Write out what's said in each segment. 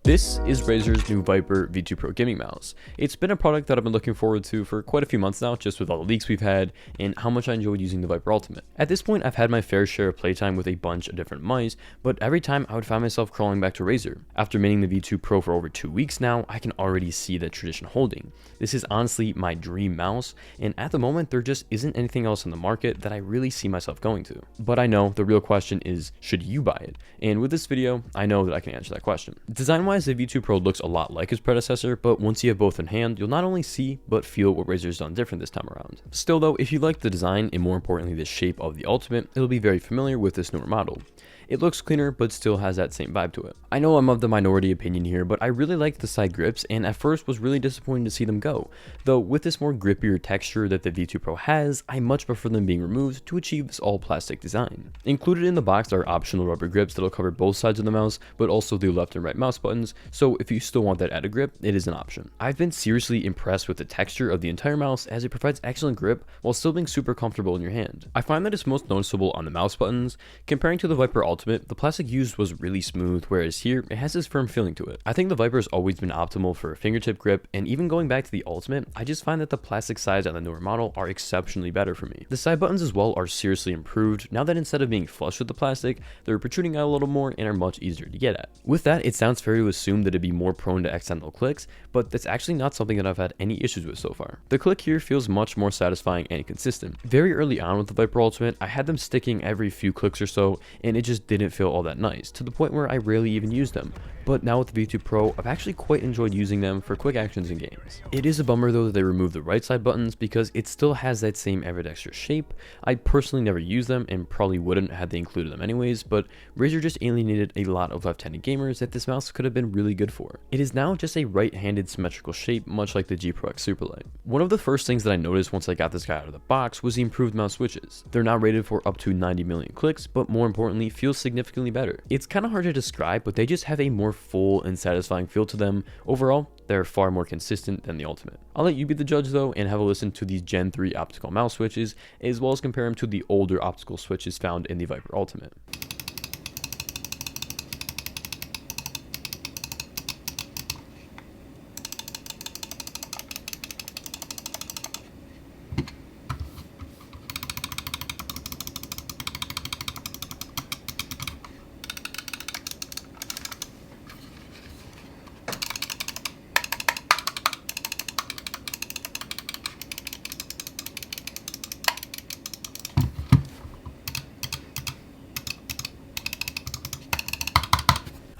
This is Razer's new Viper V2 Pro gaming mouse. It's been a product that I've been looking forward to for quite a few months now, just with all the leaks we've had and how much I enjoyed using the Viper Ultimate. At this point, I've had my fair share of playtime with a bunch of different mice, but every time I would find myself crawling back to Razer. After minting the V2 Pro for over 2 weeks now, I can already see the tradition holding. This is honestly my dream mouse, and at the moment there just isn't anything else on the market that I really see myself going to. But I know the real question is, should you buy it? And with this video, I know that I can answer that question. Design-wise, the V2 Pro looks a lot like his predecessor, but once you have both in hand, you'll not only see, but feel what Razer's done different this time around. Still though, if you like the design, and more importantly the shape of the Ultimate, it'll be very familiar with this newer model. It looks cleaner, but still has that same vibe to it. I know I'm of the minority opinion here, but I really liked the side grips, and at first was really disappointed to see them go. Though with this more grippier texture that the V2 Pro has, I much prefer them being removed to achieve this all plastic design. Included in the box are optional rubber grips that'll cover both sides of the mouse, but also the left and right mouse buttons, so if you still want that added grip, it is an option. I've been seriously impressed with the texture of the entire mouse, as it provides excellent grip while still being super comfortable in your hand. I find that it's most noticeable on the mouse buttons. Comparing to the Viper Ultimate, the plastic used was really smooth, whereas here, it has this firm feeling to it. I think the Viper has always been optimal for a fingertip grip, and even going back to the Ultimate, I just find that the plastic sides on the newer model are exceptionally better for me. The side buttons as well are seriously improved, now that instead of being flush with the plastic, they're protruding out a little more and are much easier to get at. With that, it sounds fair to assume that it'd be more prone to accidental clicks, but that's actually not something that I've had any issues with so far. The click here feels much more satisfying and consistent. Very early on with the Viper Ultimate, I had them sticking every few clicks or so, and it just didn't feel all that nice, to the point where I rarely even used them. But now with the V2 Pro, I've actually quite enjoyed using them for quick actions in games. It is a bummer though that they removed the right side buttons, because it still has that same ambidextrous shape. I personally never use them and probably wouldn't had they included them anyways, but Razer just alienated a lot of left-handed gamers that this mouse could have been really good for. It is now just a right-handed symmetrical shape, much like the G Pro X Superlight. One of the first things that I noticed once I got this guy out of the box was the improved mouse switches. They're now rated for up to 90 million clicks, but more importantly, feel significantly better. It's kind of hard to describe, but they just have a more full and satisfying feel to them. Overall, they're far more consistent than the Ultimate. I'll let you be the judge though, and have a listen to these Gen 3 optical mouse switches, as well as compare them to the older optical switches found in the Viper Ultimate.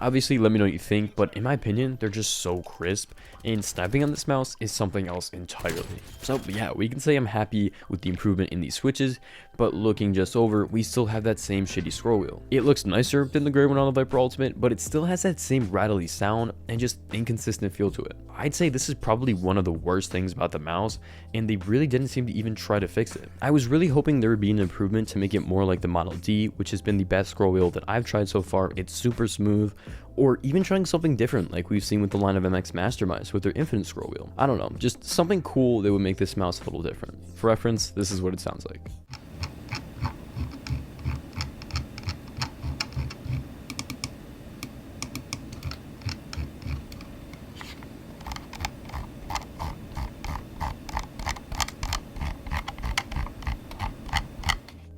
Obviously, let me know what you think, but in my opinion, they're just so crisp, and sniping on this mouse is something else entirely. So yeah, we can say I'm happy with the improvement in these switches, but looking just over, we still have that same shitty scroll wheel. It looks nicer than the gray one on the Viper Ultimate, but it still has that same rattly sound and just inconsistent feel to it. I'd say this is probably one of the worst things about the mouse, and they really didn't seem to even try to fix it. I was really hoping there would be an improvement to make it more like the Model D, which has been the best scroll wheel that I've tried so far. It's super smooth, or even trying something different like we've seen with the line of MX Master Mice with their infinite scroll wheel. I don't know, just something cool that would make this mouse a little different. For reference, this is what it sounds like.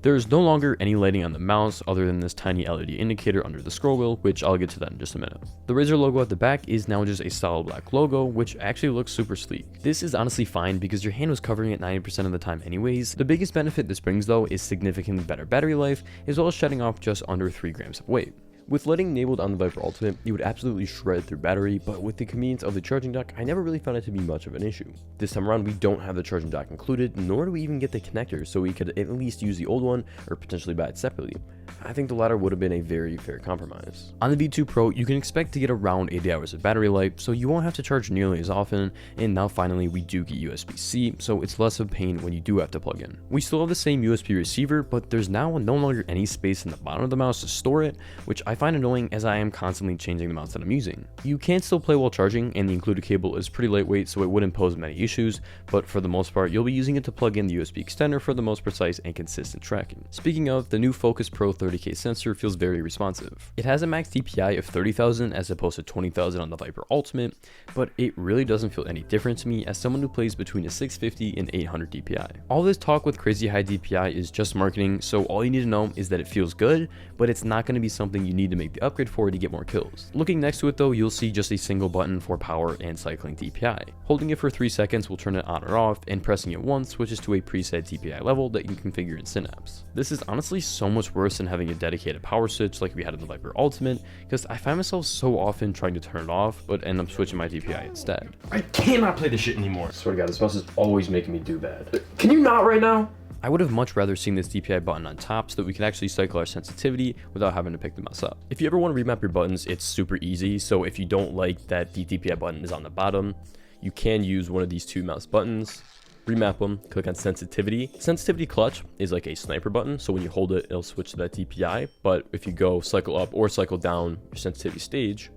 There is no longer any lighting on the mouse other than this tiny LED indicator under the scroll wheel, which I'll get to that in just a minute. The Razer logo at the back is now just a solid black logo, which actually looks super sleek. This is honestly fine because your hand was covering it 90% of the time anyways. The biggest benefit this brings though is significantly better battery life, as well as shedding off just under 3 grams of weight. With lighting enabled on the Viper Ultimate, you would absolutely shred through battery, but with the convenience of the charging dock, I never really found it to be much of an issue. This time around, we don't have the charging dock included, nor do we even get the connector, so we could at least use the old one, or potentially buy it separately. I think the latter would have been a very fair compromise. On the V2 Pro, you can expect to get around 80 hours of battery life, so you won't have to charge nearly as often, and now finally we do get USB-C, so it's less of a pain when you do have to plug in. We still have the same USB receiver, but there's now no longer any space in the bottom of the mouse to store it, which I I find annoying as I am constantly changing the mouse that I'm using. You can still play while charging, and the included cable is pretty lightweight, so it wouldn't pose many issues, but for the most part, you'll be using it to plug in the USB extender for the most precise and consistent tracking. Speaking of, the new Focus Pro 30K sensor feels very responsive. It has a max DPI of 30,000 as opposed to 20,000 on the Viper Ultimate, but it really doesn't feel any different to me as someone who plays between a 650 and 800 DPI. All this talk with crazy high DPI is just marketing, so all you need to know is that it feels good, but it's not going to be something you need to make the upgrade for to get more kills. Looking next to it though, you'll see just a single button for power and Cycling Dpi. Holding it for 3 seconds will turn it on or off, and pressing it once switches to a preset DPI level that you can configure in Synapse. This is honestly so much worse than having a dedicated power switch like we had in the Viper Ultimate, because I find myself so often trying to turn it off, but end up switching my DPI instead. I cannot play this shit anymore. I swear to God, this mouse is always making me do bad. Can you not right now? I would have much rather seen this DPI button on top so that we can actually cycle our sensitivity without having to pick the mouse up. If you ever want to remap your buttons, it's super easy, so if you don't like that the DPI button is on the bottom, you can use one of these 2 mouse buttons, remap them, click on sensitivity. Sensitivity clutch is like a sniper button, so when you hold it, it'll switch to that DPI, but if you go cycle up or cycle down your sensitivity stage,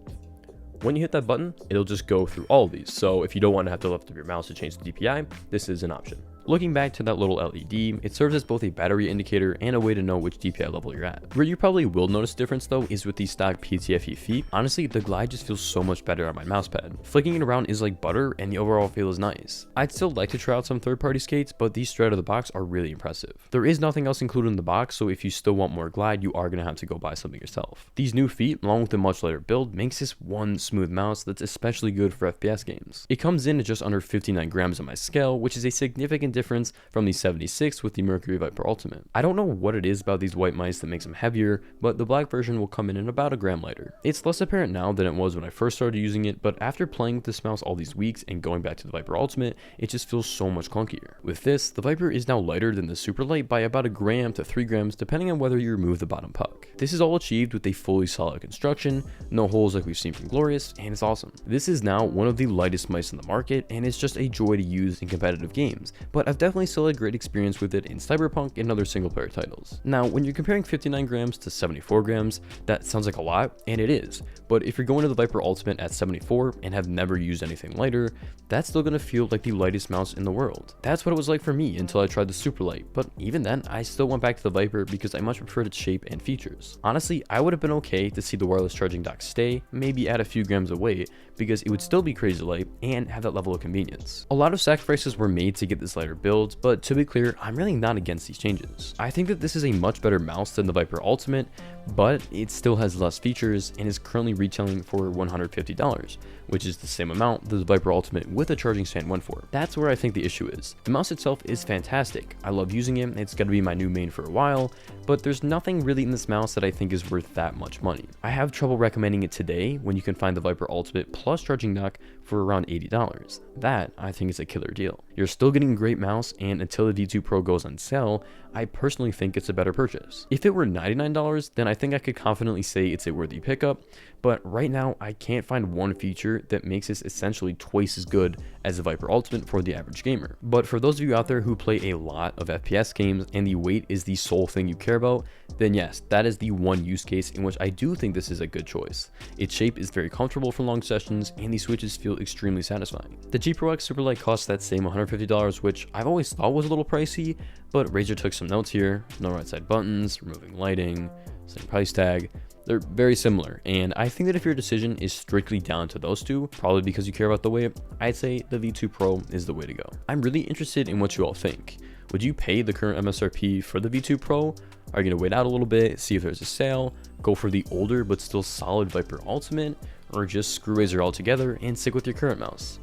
when you hit that button, it'll just go through all of these. So if you don't want to have to lift up your mouse to change the DPI, this is an option. Looking back to that little LED, it serves as both a battery indicator and a way to know which DPI level you're at. Where you probably will notice difference though is with the stock PTFE feet. Honestly, the glide just feels so much better on my mouse pad. Flicking it around is like butter and the overall feel is nice. I'd still like to try out some third-party skates, but these straight out of the box are really impressive. There is nothing else included in the box, so if you still want more glide, you are going to have to go buy something yourself. These new feet, along with a much lighter build, makes this one smooth mouse that's especially good for FPS games. It comes in at just under 59 grams on my scale, which is a significant difference from the 76 with the Mercury Viper Ultimate. I don't know what it is about these white mice that makes them heavier, but the black version will come in at about a gram lighter. It's less apparent now than it was when I first started using it, but after playing with this mouse all these weeks and going back to the Viper Ultimate, it just feels so much clunkier. With this, the Viper is now lighter than the Super Light by about a gram to 3 grams depending on whether you remove the bottom puck. This is all achieved with a fully solid construction, no holes like we've seen from Glorious, and it's awesome. This is now one of the lightest mice in the market, and it's just a joy to use in competitive games, but I've definitely still had great experience with it in Cyberpunk and other single player titles. Now, when you're comparing 59 grams to 74 grams, that sounds like a lot, and it is, but if you're going to the Viper Ultimate at 74 and have never used anything lighter, that's still going to feel like the lightest mouse in the world. That's what it was like for me until I tried the Super Light, but even then, I still went back to the Viper because I much preferred its shape and features. Honestly, I would have been okay to see the wireless charging dock stay, maybe add a few grams of weight, because it would still be crazy light and have that level of convenience. A lot of sacrifices were made to get this lighter build, but to be clear, I'm really not against these changes. I think that this is a much better mouse than the Viper Ultimate, but it still has less features and is currently retailing for $150, which is the same amount that the Viper Ultimate with a charging stand went for. That's where I think the issue is. The mouse itself is fantastic. I love using it. It's going to be my new main for a while, but there's nothing really in this mouse that I think is worth that much money. I have trouble recommending it today when you can find the Viper Ultimate plus charging dock for around $80. That, I think, is a killer deal. You're still getting a great mouse, and until the V2 Pro goes on sale, I personally think it's a better purchase. If it were $99, then I think I could confidently say it's a worthy pickup, but right now I can't find one feature that makes this essentially twice as good as the Viper Ultimate for the average gamer. But for those of you out there who play a lot of FPS games and the weight is the sole thing you care about, then yes, that is the one use case in which I do think this is a good choice. Its shape is very comfortable for long sessions, and the switches feel extremely satisfying. The G Pro X Super Light costs that same $150, which I've always thought was a little pricey, but Razer took some notes here. No right side buttons, removing lighting, same price tag. They're very similar, and I think that if your decision is strictly down to those two, probably because you care about the weight, I'd say the V2 Pro is the way to go. I'm really interested in what you all think. Would you pay the current MSRP for the V2 Pro? Are you going to wait out a little bit, see if there's a sale, go for the older but still solid Viper Ultimate, or just screw Razer altogether and stick with your current mouse?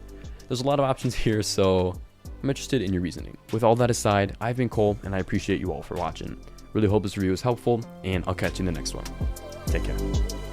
There's a lot of options here, so I'm interested in your reasoning. With all that aside, I've been Cole, and I appreciate you all for watching. Really hope this review was helpful, and I'll catch you in the next one. Take care.